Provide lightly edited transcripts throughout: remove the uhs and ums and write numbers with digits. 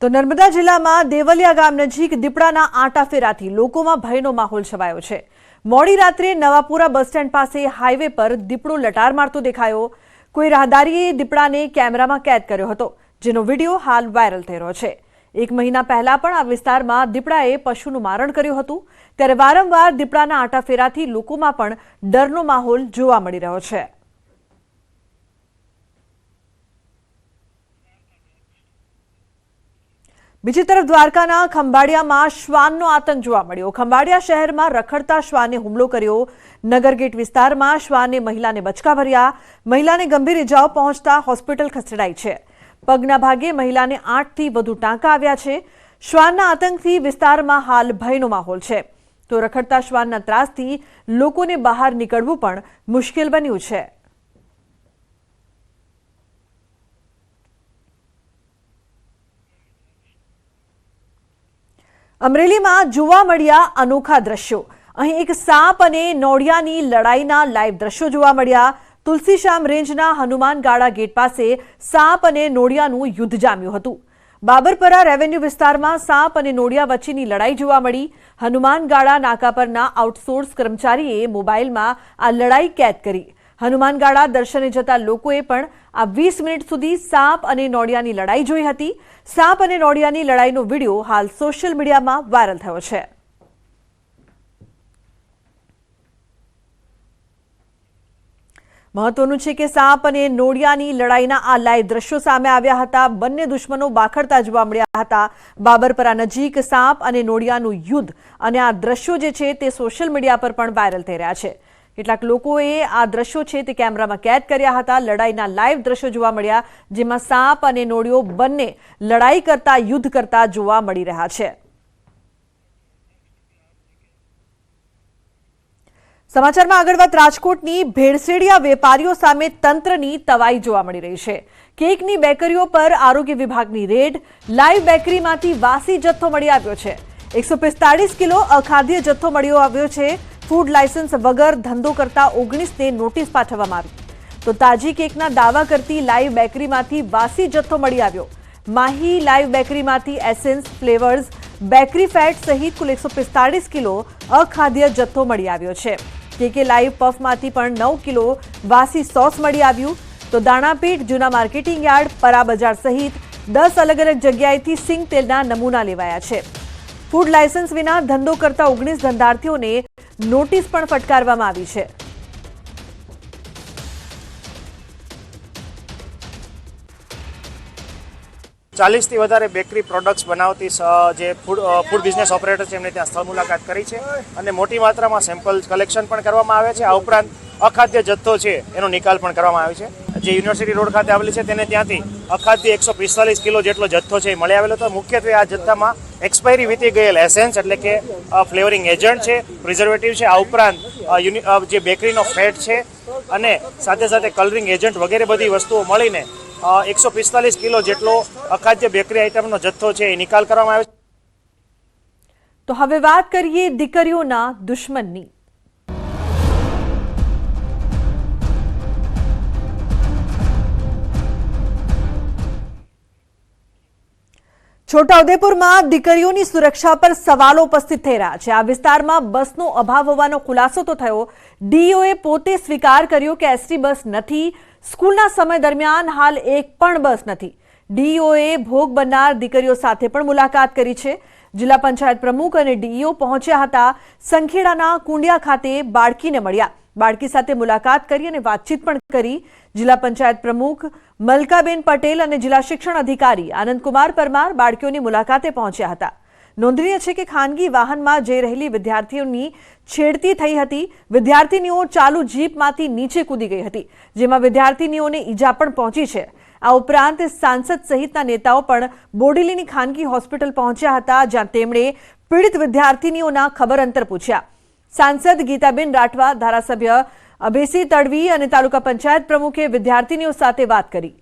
તો નર્મદા જિલ્લામાં દેવલિયા ગામ નજીક દીપડાના આંટાફેરાથી લોકોમાં ભયનો માહોલ છવાયો છે। મોડી રાત્રે નવાપુરા બસ સ્ટેન્ડ પાસે હાઈવે પર દીપડો લટાર મારતો દેખાયો। કોઈ રાહદારીએ દીપડાને કેમેરામાં કેદ કર્યો હતો, જેનો વિડીયો હાલ વાયરલ થઈ રહ્યો છે। એક મહિના પહેલા પણ આ વિસ્તારમાં દીપડાએ પશુનું મારણ કર્યું હતું, ત્યારે વારંવાર દીપડાના આંટાફેરાથી લોકોમાં પણ ડરનો માહોલ જોવા મળી રહ્યો છે। બીજી તરફ દ્વારકાના ખંભાળિયામાં શ્વાનનો આતંક જોવા મળ્યો। ખંભાળિયા શહેરમાં રખડતા શ્વાને હુમલો કર્યો। નગરગેટ વિસ્તારમાં શ્વાને મહિલાને બચકા ભર્યા। મહિલાને ગંભીર ઇજાઓ પહોંચતા હોસ્પિટલ ખસેડાઈ છે। પગના ભાગે મહિલાને 8થી વધુ ટાંકા આવ્યા છે। શ્વાનના આતંકથી વિસ્તારમાં હાલ ભયનો માહોલ છે। તો રખડતા શ્વાનના ત્રાસથી લોકોને બહાર નીકળવું પણ મુશ્કેલ બન્યું છે। અમરેલીમાં જોવા મળ્યા અનોખા દ્રશ્યો। અહીં એક સાપ અને નોળિયાની લડાઈના લાઈવ દ્રશ્યો જોવા મળ્યા। તુલસીશ્યામ રેન્જના હનુમાનગાળા ગેટ પાસે સાપ અને નોળિયાનું યુદ્ધ જામ્યું હતું। બાબરપરા રેવન્યુ વિસ્તારમાં સાપ અને નોળિયા વચ્ચેની લડાઈ જોવા મળી। હનુમાનગાળા નાકા પરના આઉટસોર્સ કર્મચારીએ મોબાઈલમાં આ લડાઈ કેદ કરી। હનુમાનગાળા દર્શને જતા લોકોએ પણ આ 20 મિનિટ સુધી સાપ અને નોળિયાની લડાઈ જોઈ હતી। સાપ અને નોળિયાની લડાઈનો વિડીયો હાલ સોશિયલ મીડિયામાં વાયરલ થયો છે। મહત્વનું છે કે સાપ અને નોળિયાની લડાઈના આ લાઈવ દ્રશ્યો સામે આવ્યા હતા। બંને દુશ્મનો બાખડતા જોવા મળ્યા હતા। બાબરપરા નજીક સાપ અને નોળિયાનું યુદ્ધ અને આ દ્રશ્યો જે છે તે સોશિયલ મીડિયા પર પણ વાયરલ થઈ રહ્યા છે। કેટલાક લોકોએ આ દ્રશ્યો છે તે કેમેરામાં કેદ કર્યા હતા। લડાઈના લાઈવ દ્રશ્યો જોવા મળ્યા, જેમાં સાપ અને નોળિયો બંને લડાઈ કરતા, યુદ્ધ કરતા જોવા મળી રહ્યા છે। સમાચારમાં આગળ વાત રાજકોટની ભેળસેડિયા વેપારીઓ સામે તંત્રની તવાઈ જોવા મળી રહી છે। કેકની બેકરીઓ પર આરોગ્ય વિભાગની રેડ। લાઈવ બેકરીમાંથી વાસી જથ્થો મળી આવ્યો છે। 145 કિલો અખાદ્ય જથ્થો મળી આવ્યો છે। ફૂડ લાયસન્સ વગર ધંધો કરતા 19ને નોટિસ પાઠવવામાં આવી। તો તાજી કેકના દાવા કરતી લાઈવ બેકરીમાંથી વાસી જથ્થો મળી આવ્યો। માહી લાઈવ બેકરીમાંથી એસેન્સ, ફ્લેવર્સ, બેકરી ફેટ સહિત કુલ 145 કિલો અખાદ્ય જથ્થો મળી આવ્યો છે। કેકે લાઈવ પફમાંથી પણ 9 કિલો વાસી સોસ મળી આવ્યું। તો દાણાપીઠ, જૂના માર્કેટિંગ યાર્ડ, પરા બજાર સહિત 10 અલગ અલગ જગ્યાએથી સિંગ તેલના નમૂના લેવાયા છે। ફૂડ લાયસન્સ વિના ધંધો કરતા 19 ધંધાર્થીઓને નોટિસ પણ ફટકારવામાં આવી છે। ચાલીસથી વધારે બેકરી પ્રોડક્ટ્સ બનાવતી જે ફૂડ બિઝનેસ ઓપરેટર છે એમને ત્યાં સ્થળ મુલાકાત કરી છે અને મોટી માત્રામાં સેમ્પલ કલેક્શન પણ કરવામાં આવે છે। આ ઉપરાંત અખાદ્ય જથ્થો છે એનો નિકાલ પણ કરવામાં આવે છે। જે યુનિવર્સિટી રોડ ખાતે આવેલી છે તેને ત્યાંથી અખાદ્ય 145 કિલો જેટલો જથ્થો છે એ મળી આવેલો હતો। મુખ્યત્વે આ જથ્થામાં એક્સપાયરી વીતી ગયેલ એસેન્સ એટલે કે ફ્લેવરિંગ એજન્ટ છે, પ્રિઝર્વેટિવ છે, આ ઉપરાંત જે બેકરીનો ફેટ છે અને સાથે સાથે કલરિંગ એજન્ટ વગેરે બધી વસ્તુઓ મળીને 145 કિલો જેટલો અખાદ્ય બેકરી આઇટમનો જથ્થો છે એ નિકાલ કરવામાં આવ્યો છે। તો હવે વાત કરીએ દીકરીઓના દુશ્મનની। છોટાઉદેપુરમાં દીકરીઓની સુરક્ષા પર સવાલો ઉપસ્થિત થઈ રહ્યા છે। આ વિસ્તારમાં બસનો અભાવ હોવાનો ખુલાસો તો થયો। ડીઓએ પોતે સ્વીકાર કર્યો કે એસટી બસ નથી। સ્કૂલના સમય દરમિયાન હાલ એક પણ બસ નથી। ડીઓએ ભોગ બનનાર દીકરીઓ સાથે પણ મુલાકાત કરી છે। જિલ્લા પંચાયત પ્રમુખ અને ડીઈઓ પહોંચ્યા હતા। સંખેડાના કુંડિયા ખાતે બાળકીને મળ્યા। બાળકી સાથે મુલાકાત કરી અને વાતચીત પણ કરી। જિલ્લા પંચાયત પ્રમુખ મલકાબેન પટેલ અને જિલ્લા શિક્ષણ અધિકારી આનંદકુમાર પરમાર બાળકીઓની મુલાકાતે પહોંચ્યા હતા। નોંધનીય છે કે ખાનગી વાહનમાં જઈ રહેલી વિદ્યાર્થીઓની છેડતી થઈ હતી। વિદ્યાર્થીનીઓ ચાલુ જીપમાંથી નીચે કૂદી ગઈ હતી, જેમાં વિદ્યાર્થીનીઓને ઈજા પણ પહોંચી છે। આ ઉપરાંત સાંસદ સહિતના નેતાઓ પણ બોડેલીની ખાનગી હોસ્પિટલ પહોંચ્યા હતા, જ્યાં તેમણે પીડિત વિદ્યાર્થીનીઓના ખબર અંતર પૂછ્યા। સાંસદ ગીતાબેન રાઠવા, ધારાસભ્ય અભેસી તડવી અને તાલુકા પંચાયત પ્રમુખે વિદ્યાર્થીનીઓ સાથે વાત કરી।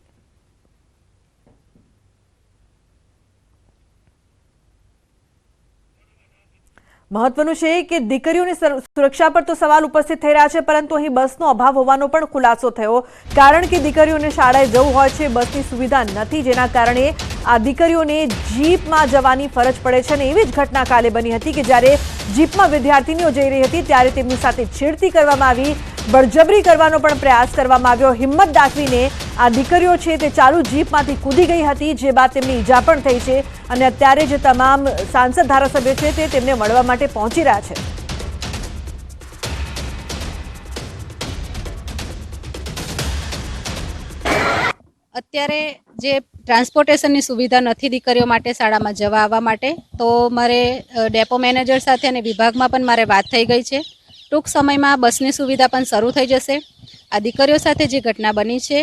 મહત્વનું છે કે દીકરીઓની સુરક્ષા પર તો સવાલ ઉપસ્થિત થઈ રહ્યા છે, પરંતુ અહીં બસનો અભાવ હોવાનો પણ ખુલાસો થયો, કારણ કે દીકરીઓને શાળાએ જવું હોય છે, બસની સુવિધા નથી, જેના કારણે આ દીકરીઓને જીપમાં જવાની ફરજ પડે છે. અને એવી જ ઘટના કાલે બની હતી કે જ્યારે જીપમાં વિદ્યાર્થીનીઓ જઈ રહી હતી ત્યારે તેમની સાથે છેડતી કરવામાં આવી, બળજબરી કરવાનો પણ પ્રયાસ કરવામાં આવ્યો. હિંમત દાખવીને આ દીકરીઓ છે તે ચાલુ જીપમાંથી કૂદી ગઈ હતી, જે બાદ તેમને ઈજા પણ થઈ છે. અને અત્યારે જે તમામ સાંસદ ધારાસભ્યો છે તે તેમને મળવા માટે પહોંચી રહ્યા છે. અત્યારે જે ટ્રાન્સપોર્ટેશનની સુવિધા નથી દીકરીઓ માટે શાળામાં જવા આવવા માટે, તો મારે ડેપો મેનેજર સાથે અને વિભાગમાં પણ મારે વાત થઈ ગઈ છે. ટૂંક સમયમાં બસની સુવિધા પણ શરૂ થઈ જશે. આ દીકરીઓ સાથે જે ઘટના બની છે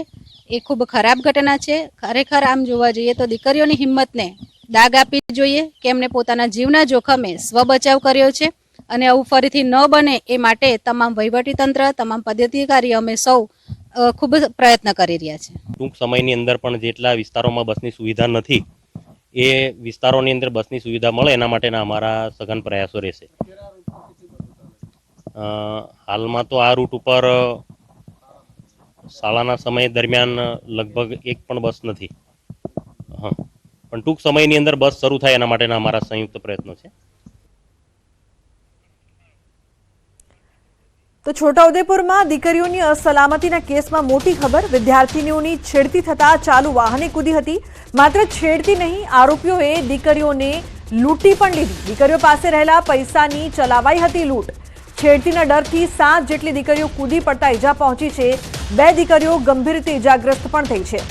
એ ખૂબ ખરાબ ઘટના છે. ખરેખર આમ જોવા જઈએ તો દીકરીઓની હિંમતને દાગ આપવી જોઈએ કે એમને પોતાના જીવના જોખમે સ્વ બચાવ કર્યો છે, અને આવું ફરીથી ન બને એ માટે તમામ વહીવટીતંત્ર, તમામ પદાધિકારી અમે સૌ ખૂબ પ્રયત્ન કરી રહ્યા છે. ટૂંક સમયની અંદર પણ જેટલા વિસ્તારોમાં બસની સુવિધા નથી એ વિસ્તારોની અંદર બસની સુવિધા મળે એના માટેના અમારા સઘન પ્રયાસો રહેશે. હાલમાં તો આ રૂટ ઉપર શાળાના સમય દરમિયાન લગભગ એક પણ બસ નથી. પણ ટૂંક સમયની અંદર બસ શરૂ થાય એના માટેના અમારા સંયુક્ત પ્રયત્નો છે. તો છોટાઉદેપુરમાં દીકરીઓની અસલામતીના કેસમાં મોટી ખબર. વિદ્યાર્થીનીઓની છેડતી થતા ચાલુ વાહને કૂદી હતી. માત્ર છેડતી નહીં, આરોપીઓએ દીકરીઓને લૂંટી પણ લીધી. દીકરીઓ પાસે રહેલા પૈસાની ચલાવાઈ હતી લૂંટ. છેડતીના ડરથી 7 જેટલી દીકરીઓ કૂદી પડતા ઈજા પહોંચી છે. 2 દીકરીઓ ગંભીર રીતે ઈજાગ્રસ્ત પણ થઈ છે.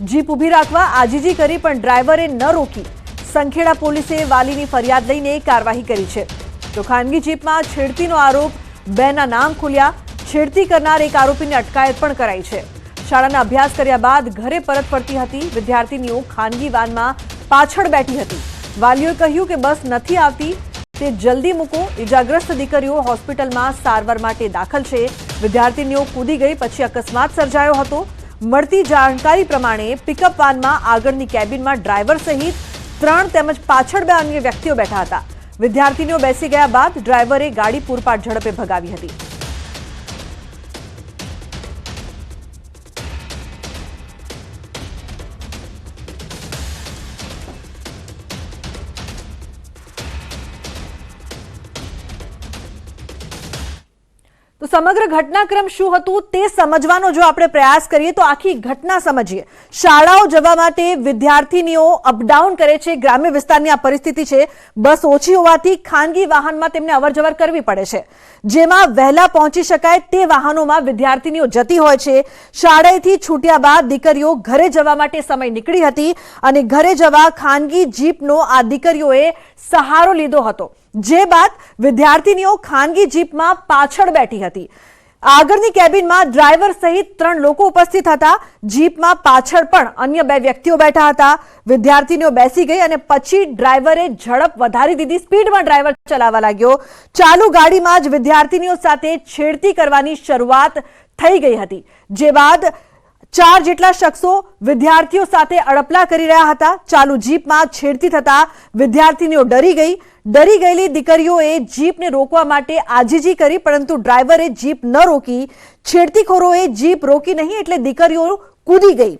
જીપ ઊભી રાખવા આજીજી કરી પણ ડ્રાઈવરે ન રોકી. સંખેડા પોલીસે વાલીની ફરિયાદ લઈને કાર્યવાહી કરી છે. તો ખાનગી જીપમાં છેડતીનો આરોપ, 2ના નામ ખુલ્યા. છેડતી કરનાર એક આરોપીની અટકાયત પણ કરાઈ છે. શાળાના અભ્યાસ કર્યા બાદ ઘરે પરત ફરતી હતી વિદ્યાર્થીનીઓ ખાનગી વાનમાં પાછળ બેઠી હતી. વાલીઓએ કહ્યું કે બસ નથી આવતી, તે જલ્દી મૂકો. ઈજાગ્રસ્ત દીકરીઓ હોસ્પિટલમાં સારવાર માટે દાખલ છે. વિદ્યાર્થીનીઓ કૂદી ગઈ પછી અકસ્માત સર્જાયો હતો. મળતી જાણકારી પ્રમાણે પિકઅપ વાનમાં આગળની કેબિનમાં ડ્રાઈવર સહિત 3 તેમજ પાછળ 2 અન્ય વ્યક્તિઓ બેઠા હતા. વિદ્યાર્થીનીઓ બેસી ગયા બાદ ડ્રાઈવરે ગાડી પૂરપાટ ઝડપે ભગાવી હતી. તો સમગ્ર ઘટનાક્રમ શું હતું તે સમજવાનો જો આપણે પ્રયાસ કરીએ તો આખી ઘટના સમજીએ. શાળાઓ જવા માટે વિદ્યાર્થીનીઓ અપડાઉન કરે છે. ગ્રામ્ય વિસ્તારની આ પરિસ્થિતિ છે. બસ ઓછી હોવાથી ખાનગી વાહનમાં તેમને અવરજવર કરવી પડે છે. જેમાં વહેલા પહોંચી શકાય તે વાહનોમાં વિદ્યાર્થીનીઓ જતી હોય છે. શાળાએથી છૂટ્યા બાદ દીકરીઓ ઘરે જવા માટે સમય નીકળી હતી અને ઘરે જવા ખાનગી જીપનો આ દીકરીઓએ સહારો લીધો હતો. જે બાદ વિદ્યાર્થીનીઓ ખાનગી જીપમાં પાછળ બેઠી હતી. આગળની કેબિનમાં ડ્રાઈવર સહિત 3 લોકો ઉપસ્થિત હતા. જીપમાં પાછળ પણ અન્ય 2 વ્યક્તિઓ બેઠા હતા. વિદ્યાર્થીનીઓ બેસી ગઈ અને પછી ડ્રાઈવરે ઝડપ વધારી દીધી. સ્પીડમાં ડ્રાઈવર ચલાવવા લાગ્યો. ચાલુ ગાડીમાં જ વિદ્યાર્થીનીઓ સાથે છેડતી કરવાની શરૂઆત થઈ ગઈ હતી. જે બાદ 4 જેટલા શખ્સો વિદ્યાર્થીઓ સાથે અડપલા કરી રહ્યા હતા. ચાલુ જીપમાં છેડતી થતા વિદ્યાર્થીનીઓ ડરી ગઈ. ડરી ગયેલી દીકરીઓએ જીપને રોકવા માટે આજીજી કરી, પરંતુ ડ્રાઈવરે જીપ ન રોકી. છેડતીખોરોએ જીપ રોકી નહીં એટલે દીકરીઓ કૂદી ગઈ.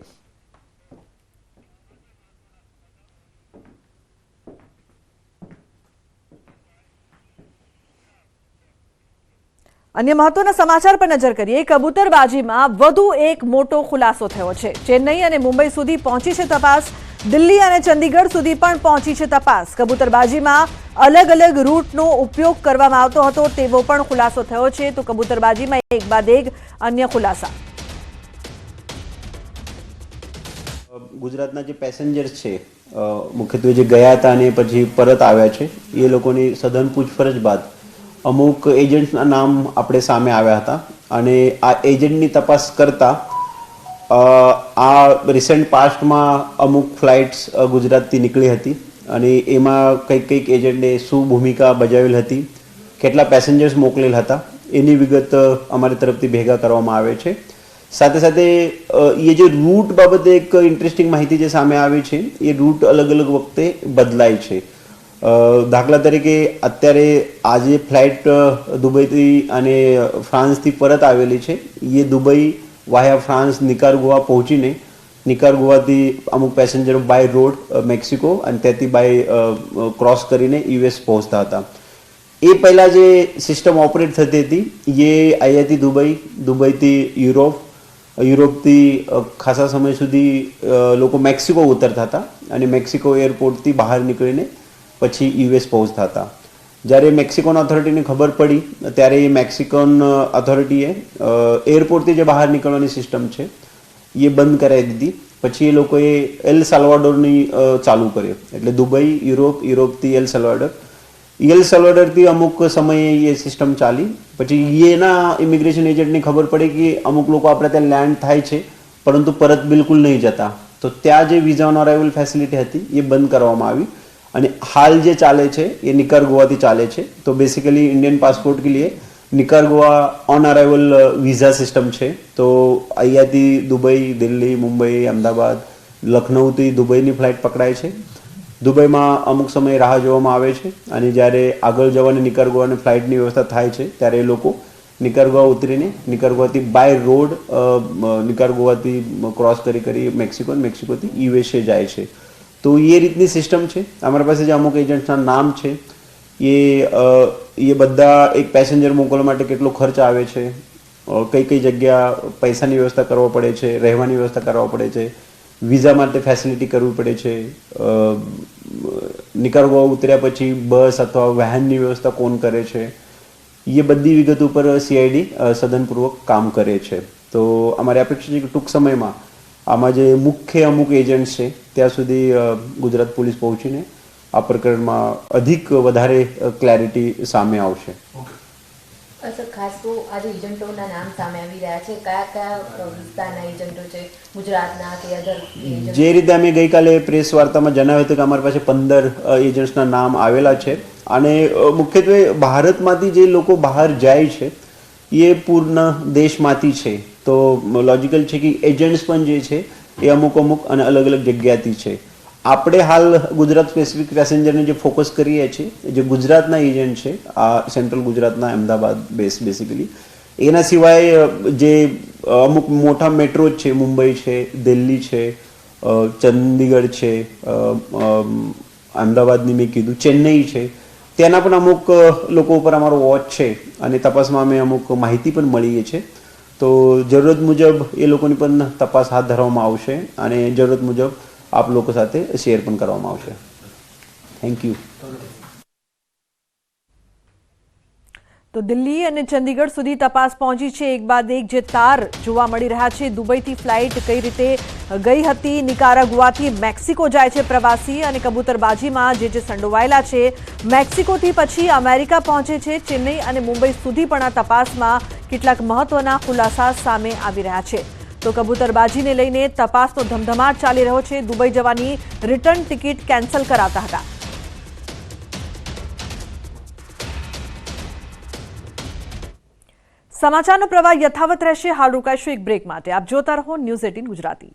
અન્ય મહત્વના સમાચાર પર નજર કરીએ. કબૂતરબાજીમાં વધુ એક મોટો ખુલાસો થયો છે. ચેન્નઈ અને મુંબઈ સુધી પહોંચી છે તપાસ. દિલ્હી અને ચંદીગઢ સુધી પણ પહોંચી છે તપાસ. કબૂતરબાજીમાં અલગ અલગ રૂટનો ઉપયોગ કરવામાં આવતો હતો તેવો પણ ખુલાસો થયો છે. તો કબૂતરબાજીમાં એક બાદ એક અન્ય ખુલાસા. ગુજરાતના જે પેસેન્જર્સ છે મુખ્યત્વે જે ગયા હતા અને પછી પરત આવ્યા છે એ લોકોની સઘન પૂછપરછ બાદ અમુક એજન્ટના નામ આપણે સામે આવ્યા હતા અને આ એજન્ટની તપાસ કરતા આ રિસેન્ટ પાસ્ટમાં અમુક ફ્લાઇટ્સ ગુજરાતથી નીકળી હતી અને એમાં કઈક એજન્ટે શું ભૂમિકા બજાવેલ હતી, કેટલા પેસેન્જર્સ મોકલેલ હતા એની વિગત અમારી તરફથી ભેગા કરવામાં આવે છે. સાથે સાથે એ જે રૂટ બાબતે એક ઇન્ટરેસ્ટિંગ માહિતી જે સામે આવી છે એ રૂટ અલગ અલગ વખતે બદલાય છે. દાખલા તરીકે અત્યારે આજે ફ્લાઇટ દુબઈથી અને ફ્રાન્સથી પરત આવેલી છે. એ દુબઈ વાયા ફ્રાન્સ નિકારગુઆ પહોંચીને નિકારગુઆથી અમુક પેસેન્જરો બાય રોડ મેક્સિકો અને ત્યાંથી બાય ક્રોસ કરીને યુએસ પહોંચતા હતા. એ પહેલાં જે સિસ્ટમ ઓપરેટ થતી હતી એ અહીંયાથી દુબઈથી યુરોપથી ખાસા સમય સુધી લોકો મેક્સિકો ઉતરતા હતા અને મેક્સિકો એરપોર્ટથી બહાર નીકળીને પછી યુએસ પહોંચતા હતા. જ્યારે મેક્સિકોન ઓથોરિટીને ખબર પડી ત્યારે એ મેક્સિકન ઓથોરિટીએ એરપોર્ટથી જે બહાર નીકળવાની સિસ્ટમ છે એ બંધ કરાવી દીધી. પછી એ લોકોએ એલ સાલ્વાડોરની ચાલુ કર્યો, એટલે દુબઈ યુરોપથી એલ સાલ્વાડોરથી અમુક સમયે એ સિસ્ટમ ચાલી. પછી એના ઇમિગ્રેશન એજન્ટને ખબર પડી કે અમુક લોકો આપણે ત્યાં લેન્ડ થાય છે પરંતુ પરત બિલકુલ નહીં જતા, તો ત્યાં જે વિઝા ઓન અરાઇવલ ફેસિલિટી હતી એ બંધ કરવામાં આવી અને હાલ જે ચાલે છે એ નિકારગુઆથી ચાલે છે. તો બેસિકલી ઇન્ડિયન પાસપોર્ટ કે લીએ નિકારગુઆ ઓન અરાઇવલ વિઝા સિસ્ટમ છે. તો અહીંયાથી દુબઈ, દિલ્હી, મુંબઈ, અમદાવાદ, લખનૌથી દુબઈની ફ્લાઇટ પકડાય છે. દુબઈમાં અમુક સમય રાહ જોવામાં આવે છે અને જ્યારે આગળ જવાની નિકારગુઆની ફ્લાઇટની વ્યવસ્થા થાય છે ત્યારે એ લોકો નિકારગુઆ ઉતરીને નિકારગુઆથી બાય રોડ નિકારગુઆથી ક્રોસ કરી મેક્સિકોથી યુએસએ જાય છે. તો એ રીતની સિસ્ટમ છે. અમારા પાસે જે અમુક એજન્ટ્સના નામ છે એ બધા એક પેસેન્જર મોકલવા માટે કેટલો ખર્ચ આવે છે, કઈ જગ્યા પૈસાની વ્યવસ્થા કરવો પડે છે, રહેવાની વ્યવસ્થા કરવા પડે છે, વિઝા માટે ફેસિલિટી કરવી પડે છે, નિકારગુઆ ઉતર્યા પછી બસ અથવા વાહનની વ્યવસ્થા કોણ કરે છે, એ બધી વિગત ઉપર સીઆઈડી સઘનપૂર્વક કામ કરે છે. તો અમારી અપેક્ષા છે કે ટૂંક સમયમાં આમાં જે મુખ્ય અમુક એજન્ટ છે ત્યાં સુધી ગુજરાત પોલીસ પહોંચીને આ પ્રકરણમાં વધારે ક્લેરિટી સામે આવશે. સર, ખાસ તો આજે એજન્ટોના નામ સામે આવી રહ્યા છે, કયા વિસ્તારના એજન્ટો છે, ગુજરાતના કે અધર? જે રીતે અમે ગઈકાલે પ્રેસ વાર્તામાં જણાવ્યું હતું કે અમારી પાસે 15 એજન્ટ્સના નામ આવેલા છે અને મુખ્યત્વે ભારતમાંથી જે લોકો બહાર જાય છે એ પૂર્ણ દેશમાંથી છે. તો લોજિકલ છે કે એજન્ટ્સ પણ જે છે એ અમુક અને અલગ જગ્યાથી છે. આપણે હાલ ગુજરાત સ્પેસિફિક પેસેન્જરને જે ફોકસ કરીએ છીએ, જે ગુજરાતના એજન્ટ છે, આ સેન્ટ્રલ ગુજરાતના અમદાવાદ બેઝ બેસિકલી, એના સિવાય જે અમુક મોટા મેટ્રો છે, મુંબઈ છે, દિલ્હી છે, ચંદીગઢ છે, અમદાવાદની મેં કીધું, ચેન્નઈ છે, ત્યાંના પણ અમુક લોકો ઉપર અમારો વોચ છે અને તપાસમાં અમે અમુક માહિતી પણ મળીએ છીએ. તો જરૂરત મુજબ એ લોકોની પણ તપાસ હાથ ધરવામાં આવશે અને જરૂરત મુજબ આપ લોકો સાથે શેર પણ કરવામાં આવશે. Thank you. તો દિલ્હી અને ચંદીગઢ સુધી તપાસ પહોંચી છે. એક બાદ એક જે તાર જોવા મળી રહ્યા છે. દુબઈથી ફ્લાઇટ કઈ રીતે ગઈ હતી, નિકારાગુઆથી મેક્સિકો જાય છે પ્રવાસી અને કબૂતરબાજીમાં જે સંડોવાયેલા છે, મેક્સિકોથી પછી અમેરિકા પહોંચે છે. ચેન્નઈ અને મુંબઈ સુધી પણ આ તપાસમાં કેટલાક મહત્વના ખુલાસા સામે આવી રહ્યા છે. તો કબૂતરબાજીને લઈને તપાસનો ધમધમાટ ચાલી રહ્યો છે. દુબઈ જવાની રિટર્ન ટિકિટ કેન્સલ કરાતા હતા. સમાચારનો પ્રવાહ યથાવત રહેશે. હાલ રોકાઈશું એક બ્રેક માટે. આપ જોતા રહો ન્યૂઝ 18 ગુજરાતી.